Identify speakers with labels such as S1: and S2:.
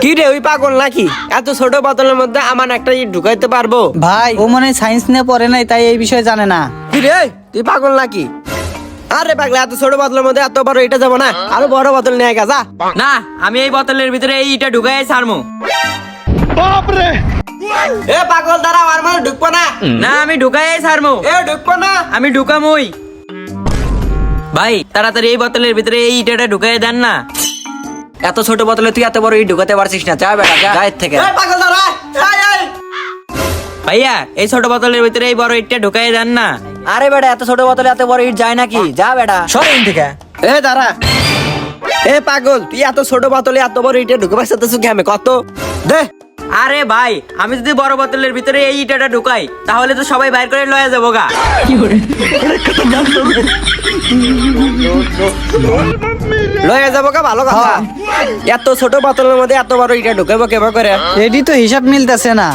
S1: কি রে ওই পাগল নাকি? এত ছোট বোতলের মধ্যে আমার একটা ইট ঢুকাইতে পারবো?
S2: ভাই ও মনে হয় সায়েন্স নিয়ে পড়ে নাই, তাই এই বিষয়ে জানে না।
S1: কি রে তুই পাগল নাকি? আরে পাগলা, এত ছোট বোতলের মধ্যে এত বড় এটা যাবো না, আরো বড় বোতল নিয়ে গেছা।
S3: না, আমি এই বোতলের ভিতরে এই ইটা ঢুকাই ছাড়মু।
S1: এ পাগল দাঁড়া, আমার মানে ঢুকবো না।
S3: না, আমি ঢুকাই ছাড়মু।
S1: এ ঢুকবো না।
S3: আমি ঢুকামুই। ভাই তাড়াতাড়ি এই বোতলের ভিতরে এই ইটাটা ঢুকাই দেন না।
S2: এত ছোট বোতলে তুই এত বড় ইট ঢুকাতে পারছিস না, যা বেটা যা এর থেকে।
S1: এ পাগল দাঁড়া, এই এই।
S3: ভাইয়া এই ছোট বোতলের ভিতরে এই বড় ইটটা ঢুকাই দেন না।
S2: আরে বেটা এত ছোট বোতলে এত বড় ইট যায় নাকি, যা বেটা সর এখান থেকে।
S1: এ দাঁড়া। এ পাগল, তুই এত ছোট বোতলে এত বড় ইটা ঢুকে পারছিস কেমনে? কত দে।
S3: আরে ভাই, আমি যদি বড় বোতলের ভিতরে এই ইটাটা ঢুকাই তাহলে তো সবাই বাইর করে লয়ে যাবো গা।
S1: লয়ে যাবো কা, ভালো কথা। এত ছোট বোতলের মধ্যে এত বড় ইটা ঢুকাবো কেবা করে?
S2: এডি তো হিসাব মিলতেছে না।